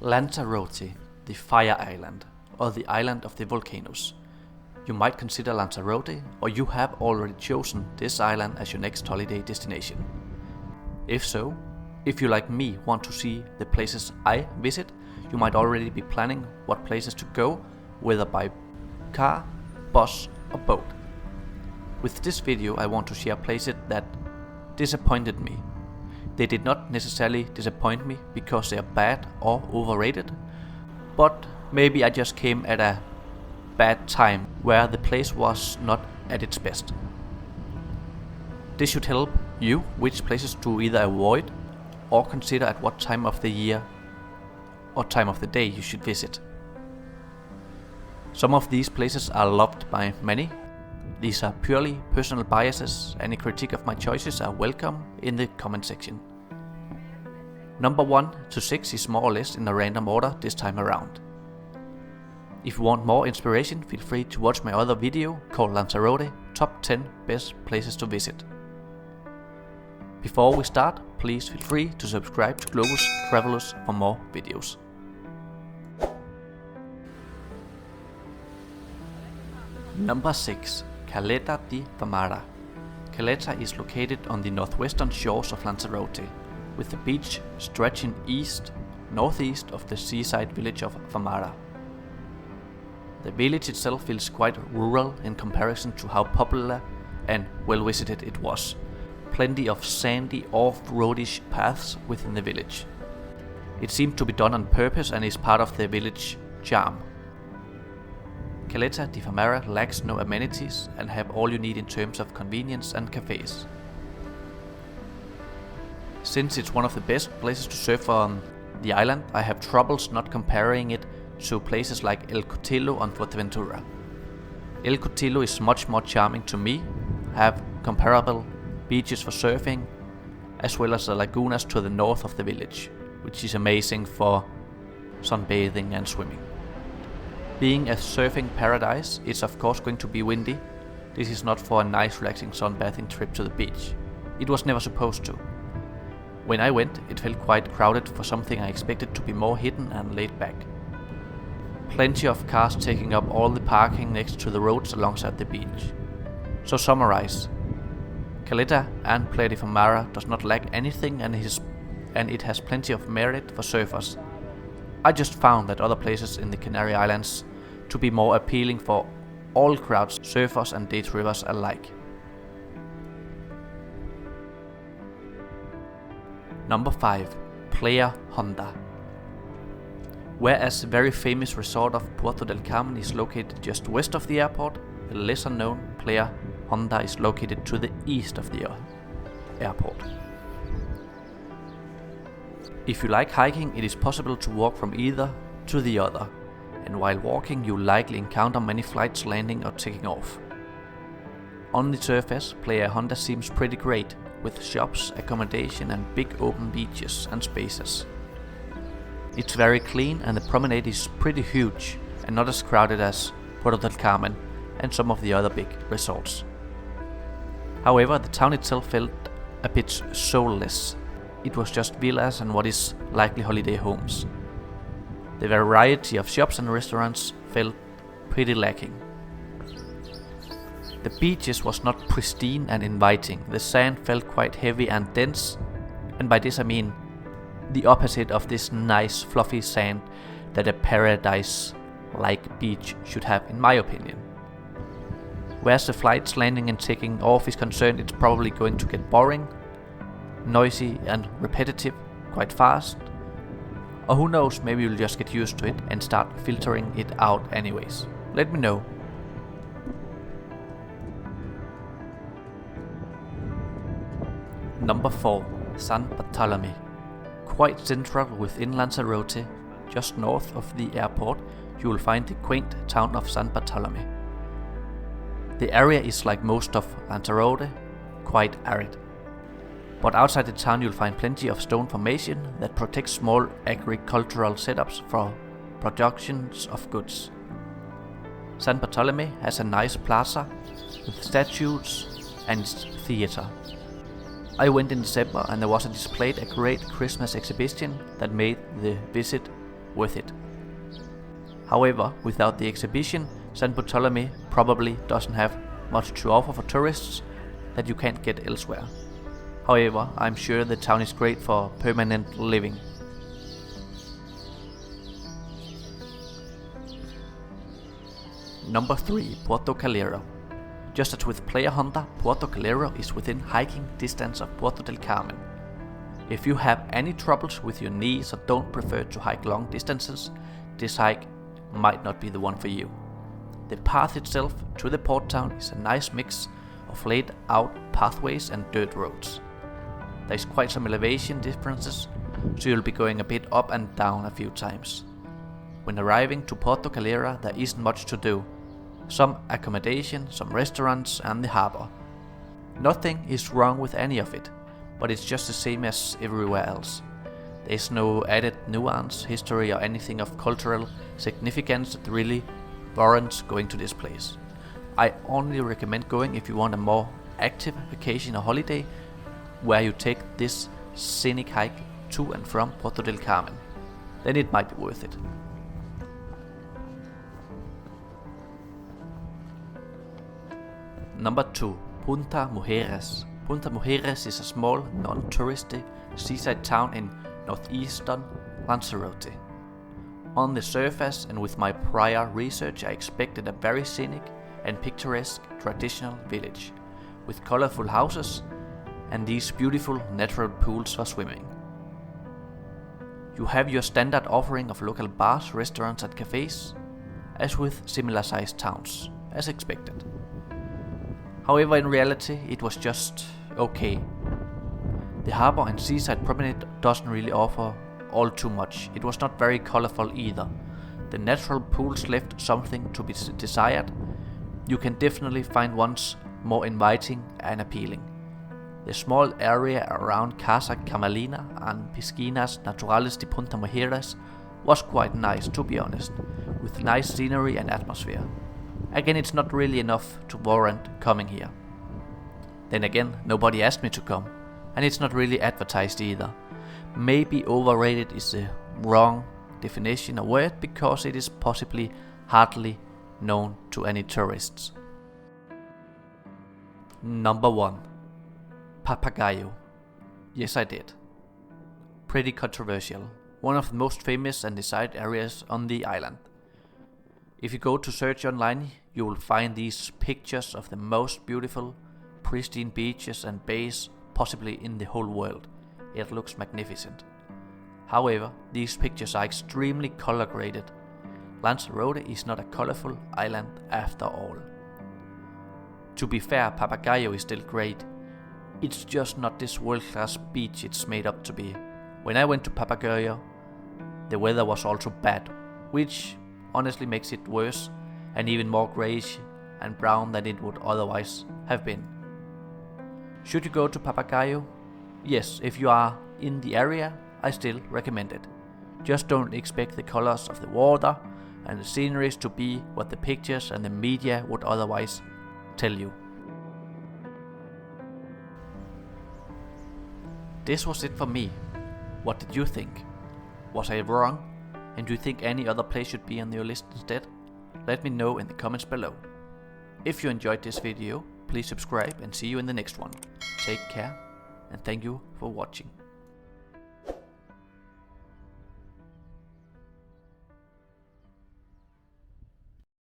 Lanzarote, the fire island, or the island of the volcanoes. You might consider Lanzarote, or you have already chosen this island as your next holiday destination. If so, if you like me want to see the places I visit, you might already be planning what places to go, whether by car, bus or boat. With this video I want to share places that disappointed me. They did not necessarily disappoint me because they are bad or overrated, but maybe I just came at a bad time where the place was not at its best. This should help you which places to either avoid or consider at what time of the year or time of the day you should visit. Some of these places are loved by many. These are purely personal biases. Any critique of my choices are welcome in the comment section. Number 1 to 6 is more or less in a random order this time around. If you want more inspiration, feel free to watch my other video called Lanzarote Top 10 Best Places to Visit. Before we start, please feel free to subscribe to Globus Travelers for more videos. Number 6. Caleta de Famara. Caleta is located on the northwestern shores of Lanzarote, with the beach stretching northeast of the seaside village of Famara. The village itself feels quite rural in comparison to how popular and well visited it was. Plenty of sandy off-roadish paths within the village. It seemed to be done on purpose and is part of the village charm. Caleta de Famara lacks no amenities and have all you need in terms of convenience and cafes. Since it's one of the best places to surf on the island, I have troubles not comparing it to places like El Cotillo on Fuerteventura. El Cotillo is much more charming to me, have comparable beaches for surfing, as well as the lagunas to the north of the village, which is amazing for sunbathing and swimming. Being a surfing paradise, it's of course going to be windy. This is not for a nice relaxing sunbathing trip to the beach. It was never supposed to. When I went, it felt quite crowded for something I expected to be more hidden and laid back. Plenty of cars taking up all the parking next to the roads alongside the beach. So summarize, Caleta and Playa de Famara does not lack anything and it has plenty of merit for surfers. I just found that other places in the Canary Islands to be more appealing for all crowds, surfers and day trippers alike. Number 5. Playa Honda. Whereas the very famous resort of Puerto del Carmen is located just west of the airport, the lesser known Playa Honda is located to the east of the airport. If you like hiking, it is possible to walk from either to the other, and while walking you likely encounter many flights landing or taking off. On the surface, Playa Honda seems pretty great, with shops, accommodation and big open beaches and spaces. It's very clean and the promenade is pretty huge and not as crowded as Puerto del Carmen and some of the other big resorts. However, the town itself felt a bit soulless. It was just villas and what is likely holiday homes. The variety of shops and restaurants felt pretty lacking. The beaches was not pristine and inviting. The sand felt quite heavy and dense, and by this I mean the opposite of this nice fluffy sand that a paradise-like beach should have in my opinion. Whereas the flights landing and taking off is concerned, it's probably going to get boring, noisy and repetitive quite fast. Or who knows, maybe you'll just get used to it and start filtering it out anyways. Let me know. Number 4. San Bartolome. Quite central within Lanzarote, just north of the airport, you will find the quaint town of San Bartolome. The area is like most of Lanzarote, quite arid. But outside the town you'll find plenty of stone formation that protects small agricultural setups for productions of goods. San Bartolome has a nice plaza with statues and theatre. I went in December and there was displayed a great Christmas exhibition that made the visit worth it. However, without the exhibition, San Bartolome probably doesn't have much to offer for tourists that you can't get elsewhere. However, I'm sure the town is great for permanent living. Number 3. Puerto Calero. Just as with Playa Honda, Puerto Calero is within hiking distance of Puerto del Carmen. If you have any troubles with your knees or don't prefer to hike long distances, this hike might not be the one for you. The path itself to the port town is a nice mix of laid out pathways and dirt roads. There is quite some elevation differences, so you'll be going a bit up and down a few times. When arriving to Puerto Calera, there isn't much to do. Some accommodation, some restaurants and the harbor. Nothing is wrong with any of it, but it's just the same as everywhere else. There's no added nuance, history or anything of cultural significance that really warrants going to this place. I only recommend going if you want a more active vacation or holiday where you take this scenic hike to and from Puerto del Carmen. Then it might be worth it. Number 2. Punta Muertes. Punta Muertes is a small, non-touristy seaside town in northeastern Lanzarote. On the surface and with my prior research, I expected a very scenic and picturesque traditional village with colorful houses and these beautiful natural pools for swimming. You have your standard offering of local bars, restaurants and cafes, as with similar sized towns, as expected. However, in reality, it was just okay. The harbor and seaside promenade doesn't really offer all too much. It was not very colorful either. The natural pools left something to be desired. You can definitely find ones more inviting and appealing. The small area around Casa Camalina and Piscinas Naturales de Punta Muertes was quite nice, to be honest, with nice scenery and atmosphere. Again, it's not really enough to warrant coming here. Then again, nobody asked me to come, and it's not really advertised either. Maybe overrated is the wrong definition of word because it is possibly hardly known to any tourists. Number 1. Papagayo. Yes, I did. Pretty controversial. One of the most famous and desired areas on the island. If you go to search online, you will find these pictures of the most beautiful, pristine beaches and bays possibly in the whole world. It looks magnificent. However, these pictures are extremely color graded. Lanzarote is not a colorful island after all. To be fair, Papagayo is still great. It's just not this world-class beach it's made up to be. When I went to Papagayo, the weather was also bad, which honestly makes it worse and even more greyish and brown than it would otherwise have been. Should you go to Papagayo? Yes, if you are in the area, I still recommend it. Just don't expect the colors of the water and the sceneries to be what the pictures and the media would otherwise tell you. This was it for me. What did you think? Was I wrong? And do you think any other place should be on your list instead? Let me know in the comments below. If you enjoyed this video, please subscribe and see you in the next one. Take care and thank you for watching.